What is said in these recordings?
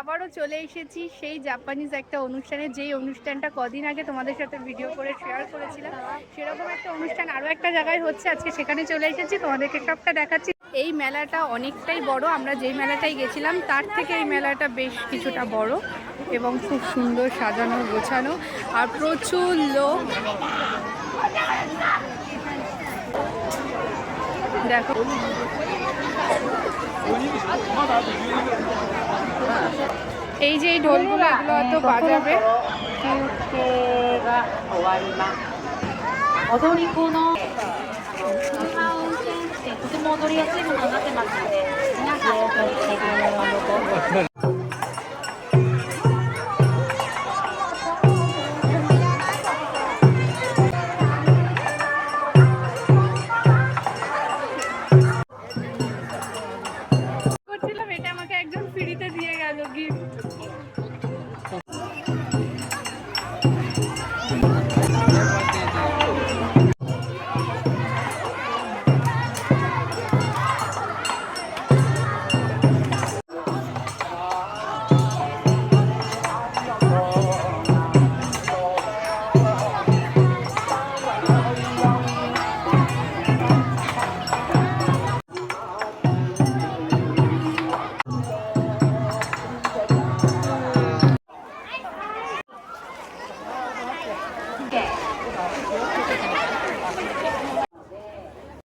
আবারও চলে এসেছি সেই জাপানিজ একটা অনুষ্ঠানে, যেই অনুষ্ঠানটা কদিন আগে তোমাদের সাথে ভিডিও করে শেয়ার করেছিলাম। সেরকম একটা অনুষ্ঠান আরও একটা জায়গায় হচ্ছে, আজকে সেখানে চলে এসেছি, তোমাদেরকে সবটা দেখাচ্ছি। এই মেলাটা অনেকটাই বড়, আমরা যেই মেলাটায় গেছিলাম তার থেকে এই মেলাটা বেশ কিছুটা বড় এবং খুব সুন্দর সাজানো গোছানো আর প্রচুর লোক। দেখো এই যে এই ঢোলগুলো, এগুলো হয়তো বাজাবে। 踊り子の車を運転してとても踊りやすいものになってますので、皆さんお気をつけてください。করছিলাম, এটা আমাকে একজন ফ্রিতে দিয়ে গেল গিফট।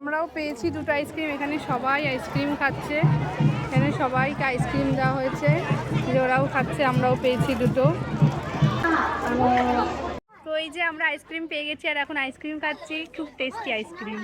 আমরাও পেয়েছি দুটো আইসক্রিম, এখানে সবাই আইসক্রিম খাচ্ছে, এখানে সবাইকে আইসক্রিম দেওয়া হয়েছে, যে ওরাও খাচ্ছে, আমরাও পেয়েছি দুটো। তো এই যে আমরা আইসক্রিম পেয়ে গেছি আর এখন আইসক্রিম খাচ্ছি, খুব টেস্টি আইসক্রিম।